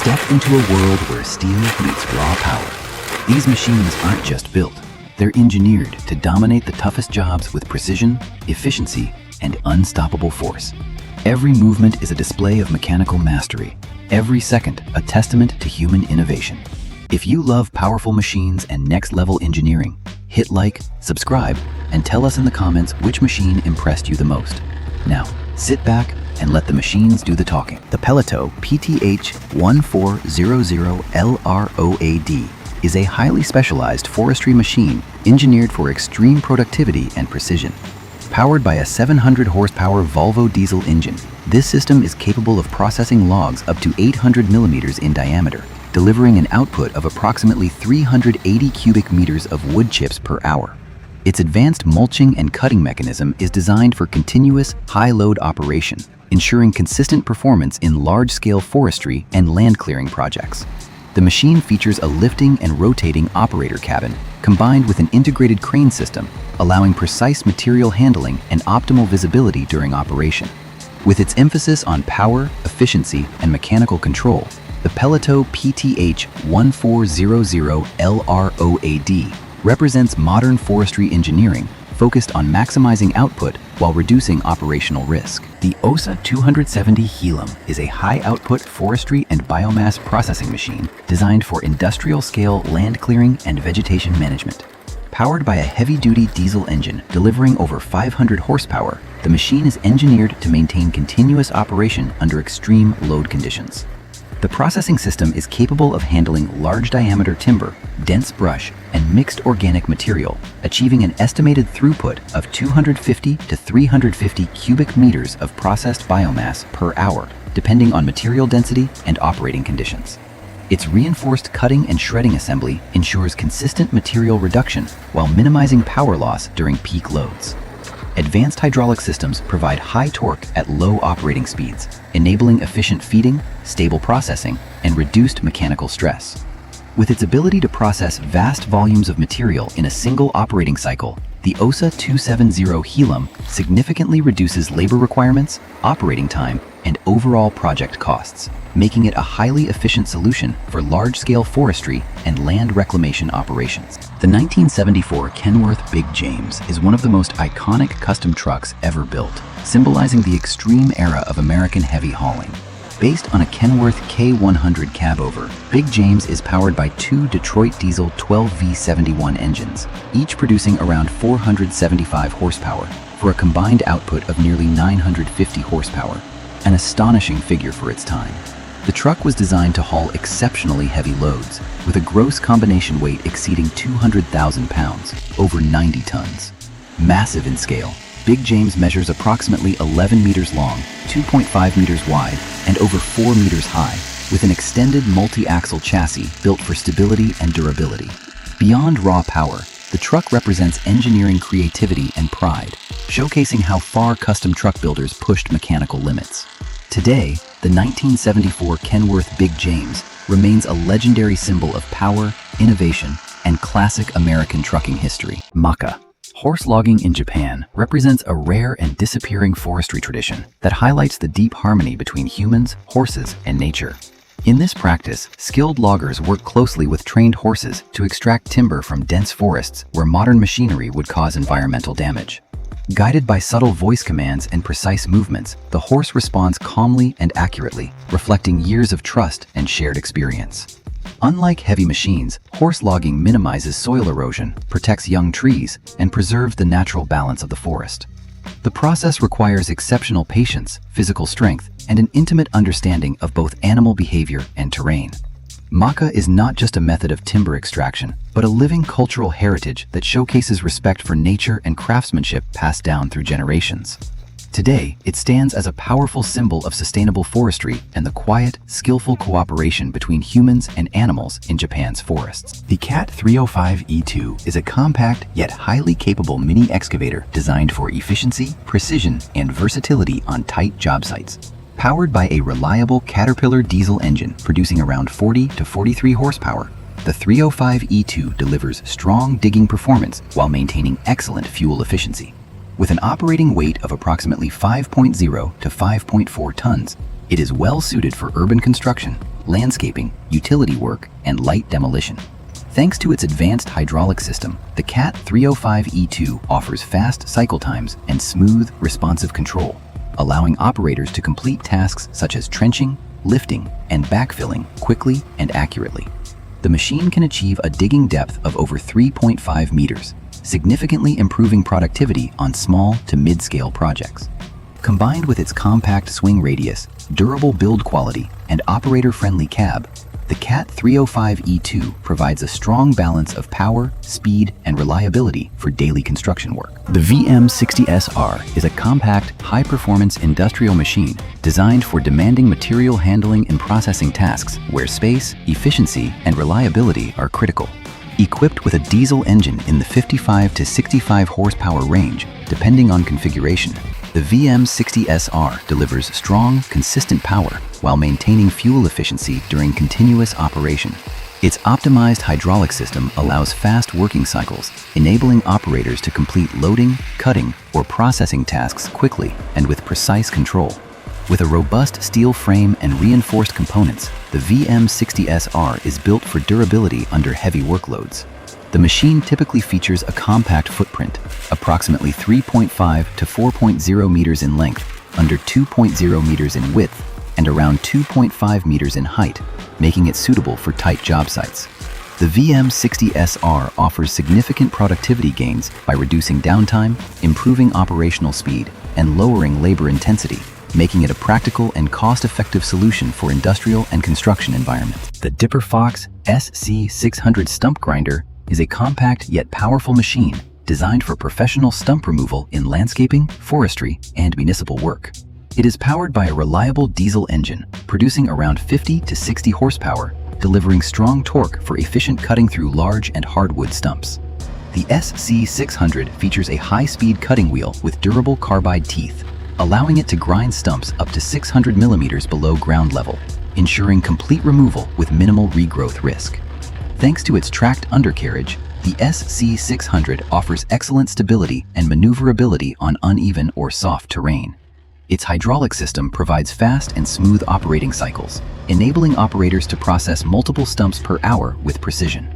Step into a world where steel meets raw power. These machines aren't just built, they're engineered to dominate the toughest jobs with precision, efficiency, and unstoppable force. Every movement is a display of mechanical mastery, every second a testament to human innovation. If you love powerful machines and next-level engineering, hit like, subscribe, and tell us in the comments which machine impressed you the most. Now, sit back and let the machines do the talking. The Pelleto PTH1400LROAD is a highly specialized forestry machine engineered for extreme productivity and precision. Powered by a 700 horsepower Volvo diesel engine, this system is capable of processing logs up to 800 millimeters in diameter, delivering an output of approximately 380 cubic meters of wood chips per hour. Its advanced mulching and cutting mechanism is designed for continuous, high-load operation, ensuring consistent performance in large-scale forestry and land clearing projects. The machine features a lifting and rotating operator cabin, combined with an integrated crane system, allowing precise material handling and optimal visibility during operation. With its emphasis on power, efficiency, and mechanical control, the Pelleto PTH1400LROAD represents modern forestry engineering focused on maximizing output while reducing operational risk. The OSA 270 Helum is a high-output forestry and biomass processing machine designed for industrial-scale land clearing and vegetation management. Powered by a heavy-duty diesel engine delivering over 500 horsepower, the machine is engineered to maintain continuous operation under extreme load conditions. The processing system is capable of handling large-diameter timber, dense brush, and mixed organic material, achieving an estimated throughput of 250 to 350 cubic meters of processed biomass per hour, depending on material density and operating conditions. Its reinforced cutting and shredding assembly ensures consistent material reduction while minimizing power loss during peak loads. Advanced hydraulic systems provide high torque at low operating speeds, enabling efficient feeding, stable processing, and reduced mechanical stress. With its ability to process vast volumes of material in a single operating cycle, the OSA 270 Helum significantly reduces labor requirements, operating time, and overall project costs, making it a highly efficient solution for large-scale forestry and land reclamation operations. The 1974 Kenworth Big James is one of the most iconic custom trucks ever built, symbolizing the extreme era of American heavy hauling. Based on a Kenworth K100 cabover, Big James is powered by two Detroit diesel 12V71 engines, each producing around 475 horsepower, for a combined output of nearly 950 horsepower, an astonishing figure for its time. The truck was designed to haul exceptionally heavy loads, with a gross combination weight exceeding 200,000 pounds, over 90 tons. Massive in scale, Big James measures approximately 11 meters long, 2.5 meters wide, and over 4 meters high, with an extended multi-axle chassis built for stability and durability. Beyond raw power, the truck represents engineering creativity and pride, showcasing how far custom truck builders pushed mechanical limits. Today, the 1974 Kenworth Big James remains a legendary symbol of power, innovation, and classic American trucking history. Maka. Horse logging in Japan represents a rare and disappearing forestry tradition that highlights the deep harmony between humans, horses, and nature. In this practice, skilled loggers work closely with trained horses to extract timber from dense forests where modern machinery would cause environmental damage. Guided by subtle voice commands and precise movements, the horse responds calmly and accurately, reflecting years of trust and shared experience. Unlike heavy machines, horse logging minimizes soil erosion, protects young trees, and preserves the natural balance of the forest. The process requires exceptional patience, physical strength, and an intimate understanding of both animal behavior and terrain. Maka is not just a method of timber extraction, but a living cultural heritage that showcases respect for nature and craftsmanship passed down through generations. Today, it stands as a powerful symbol of sustainable forestry and the quiet, skillful cooperation between humans and animals in Japan's forests. The CAT 305E2 is a compact yet highly capable mini excavator designed for efficiency, precision, and versatility on tight job sites. Powered by a reliable Caterpillar diesel engine producing around 40 to 43 horsepower, the 305E2 delivers strong digging performance while maintaining excellent fuel efficiency. With an operating weight of approximately 5.0 to 5.4 tons, it is well suited for urban construction, landscaping, utility work, and light demolition. Thanks to its advanced hydraulic system, the CAT 305E2 offers fast cycle times and smooth, responsive control, allowing operators to complete tasks such as trenching, lifting, and backfilling quickly and accurately. The machine can achieve a digging depth of over 3.5 meters, significantly improving productivity on small to mid-scale projects. Combined with its compact swing radius, durable build quality, and operator-friendly cab, the CAT 305E2 provides a strong balance of power, speed, and reliability for daily construction work. The VM60SR is a compact, high-performance industrial machine designed for demanding material handling and processing tasks where space, efficiency, and reliability are critical. Equipped with a diesel engine in the 55 to 65 horsepower range, depending on configuration, the VM60SR delivers strong, consistent power while maintaining fuel efficiency during continuous operation. Its optimized hydraulic system allows fast working cycles, enabling operators to complete loading, cutting, or processing tasks quickly and with precise control. With a robust steel frame and reinforced components, the VM60SR is built for durability under heavy workloads. The machine typically features a compact footprint, approximately 3.5 to 4.0 meters in length, under 2.0 meters in width, and around 2.5 meters in height, making it suitable for tight job sites. The VM60SR offers significant productivity gains by reducing downtime, improving operational speed, and lowering labor intensity, making it a practical and cost-effective solution for industrial and construction environments. The Dipper Fox SC600 stump grinder is a compact yet powerful machine designed for professional stump removal in landscaping, forestry, and municipal work. It is powered by a reliable diesel engine, producing around 50 to 60 horsepower, delivering strong torque for efficient cutting through large and hardwood stumps. The SC600 features a high-speed cutting wheel with durable carbide teeth, allowing it to grind stumps up to 600 millimeters below ground level, ensuring complete removal with minimal regrowth risk. Thanks to its tracked undercarriage, the SC600 offers excellent stability and maneuverability on uneven or soft terrain. Its hydraulic system provides fast and smooth operating cycles, enabling operators to process multiple stumps per hour with precision.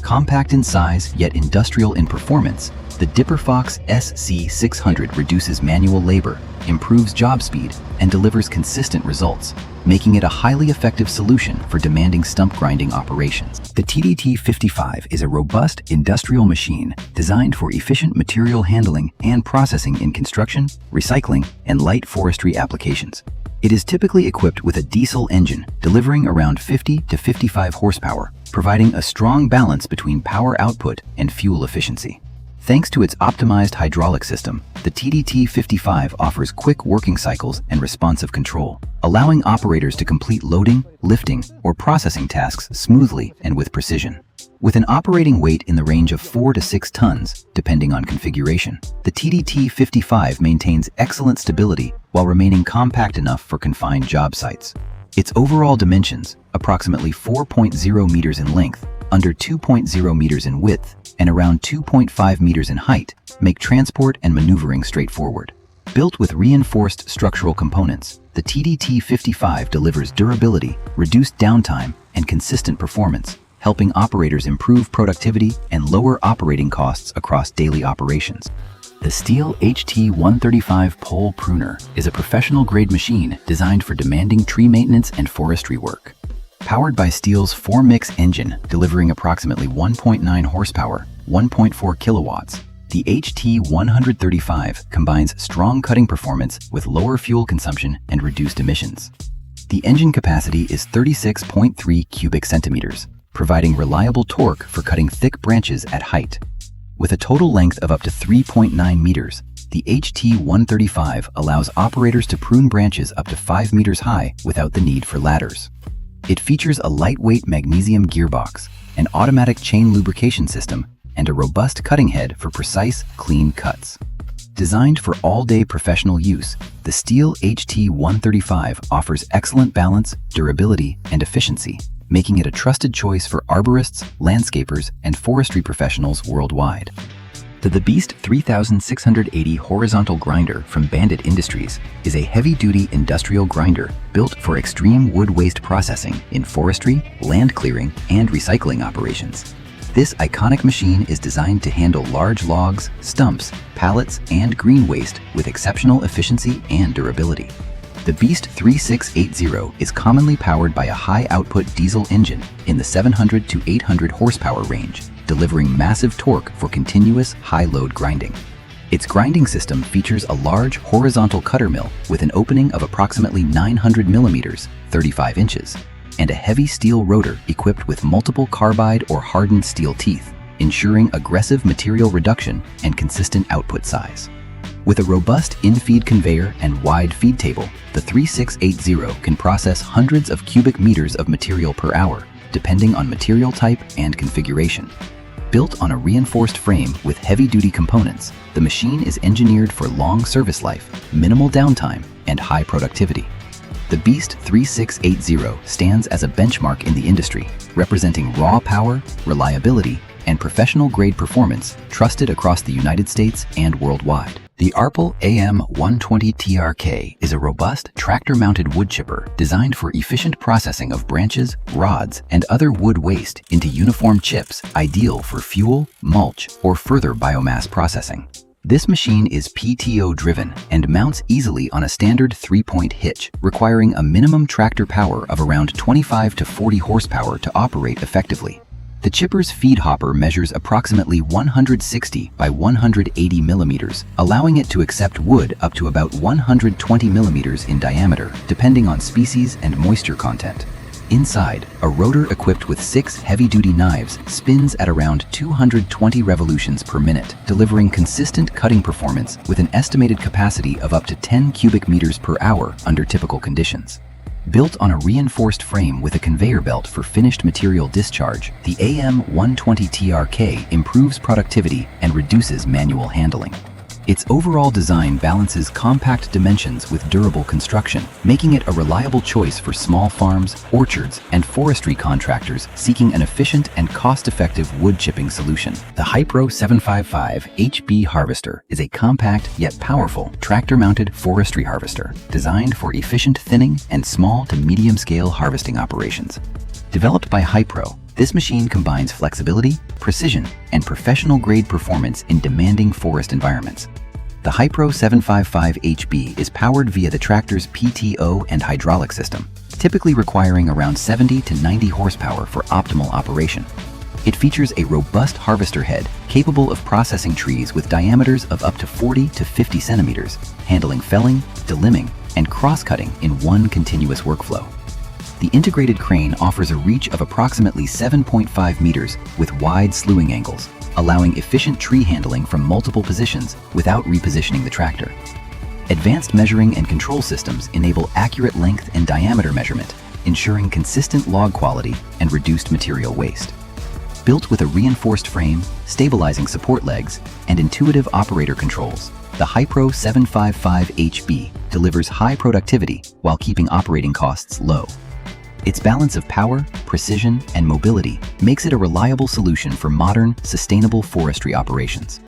Compact in size yet industrial in performance, the Dipper Fox SC600 reduces manual labor, improves job speed, and delivers consistent results, making it a highly effective solution for demanding stump grinding operations. The TDT55 is a robust industrial machine designed for efficient material handling and processing in construction, recycling, and light forestry applications. It is typically equipped with a diesel engine delivering around 50 to 55 horsepower, providing a strong balance between power output and fuel efficiency. Thanks to its optimized hydraulic system, the TDT55 offers quick working cycles and responsive control, allowing operators to complete loading, lifting, or processing tasks smoothly and with precision. With an operating weight in the range of 4 to 6 tons, depending on configuration, the TDT55 maintains excellent stability while remaining compact enough for confined job sites. Its overall dimensions, approximately 4.0 meters in length, under 2.0 meters in width, and around 2.5 meters in height, make transport and maneuvering straightforward. Built with reinforced structural components, the TDT55 delivers durability, reduced downtime, and consistent performance, helping operators improve productivity and lower operating costs across daily operations. The Steel HT135 pole pruner is a professional-grade machine designed for demanding tree maintenance and forestry work. Powered by Steel's 4-mix engine, delivering approximately 1.9 horsepower, 1.4 kilowatts, the HT135 combines strong cutting performance with lower fuel consumption and reduced emissions. The engine capacity is 36.3 cubic centimeters, providing reliable torque for cutting thick branches at height. With a total length of up to 3.9 meters, the HT135 allows operators to prune branches up to 5 meters high without the need for ladders. It features a lightweight magnesium gearbox, an automatic chain lubrication system, and a robust cutting head for precise, clean cuts. Designed for all-day professional use, the Steel HT135 offers excellent balance, durability, and efficiency, making it a trusted choice for arborists, landscapers, and forestry professionals worldwide. The Beast 3680 horizontal grinder from Bandit Industries is a heavy-duty industrial grinder built for extreme wood waste processing in forestry, land clearing, and recycling operations. This iconic machine is designed to handle large logs, stumps, pallets, and green waste with exceptional efficiency and durability. The Beast 3680 is commonly powered by a high-output diesel engine in the 700 to 800 horsepower range, delivering massive torque for continuous high-load grinding. Its grinding system features a large horizontal cutter mill with an opening of approximately 900 millimeters, 35 inches, and a heavy steel rotor equipped with multiple carbide or hardened steel teeth, ensuring aggressive material reduction and consistent output size. With a robust in-feed conveyor and wide feed table, the 3680 can process hundreds of cubic meters of material per hour, depending on material type and configuration. Built on a reinforced frame with heavy-duty components, the machine is engineered for long service life, minimal downtime, and high productivity. The Beast 3680 stands as a benchmark in the industry, representing raw power, reliability, and professional-grade performance trusted across the United States and worldwide. The ARPAL AM120 TRK is a robust, tractor-mounted wood chipper designed for efficient processing of branches, rods, and other wood waste into uniform chips, ideal for fuel, mulch, or further biomass processing. This machine is PTO-driven and mounts easily on a standard 3-point hitch, requiring a minimum tractor power of around 25 to 40 horsepower to operate effectively. The chipper's feed hopper measures approximately 160 by 180 millimeters, allowing it to accept wood up to about 120 millimeters in diameter, depending on species and moisture content. Inside, a rotor equipped with 6 heavy-duty knives spins at around 220 revolutions per minute, delivering consistent cutting performance with an estimated capacity of up to 10 cubic meters per hour under typical conditions. Built on a reinforced frame with a conveyor belt for finished material discharge, the AM120 TRK improves productivity and reduces manual handling. Its overall design balances compact dimensions with durable construction, making it a reliable choice for small farms, orchards, and forestry contractors seeking an efficient and cost-effective wood chipping solution. The Hypro 755 HB harvester is a compact yet powerful tractor-mounted forestry harvester designed for efficient thinning and small to medium-scale harvesting operations. Developed by Hypro, this machine combines flexibility, precision, and professional-grade performance in demanding forest environments. The Hypro 755 HB is powered via the tractor's PTO and hydraulic system, typically requiring around 70 to 90 horsepower for optimal operation. It features a robust harvester head capable of processing trees with diameters of up to 40 to 50 centimeters, handling felling, delimbing, and cross-cutting in one continuous workflow. The integrated crane offers a reach of approximately 7.5 meters with wide slewing angles, allowing efficient tree handling from multiple positions without repositioning the tractor. Advanced measuring and control systems enable accurate length and diameter measurement, ensuring consistent log quality and reduced material waste. Built with a reinforced frame, stabilizing support legs, and intuitive operator controls, the Hypro 755 HB delivers high productivity while keeping operating costs low. Its balance of power, precision, and mobility makes it a reliable solution for modern, sustainable forestry operations.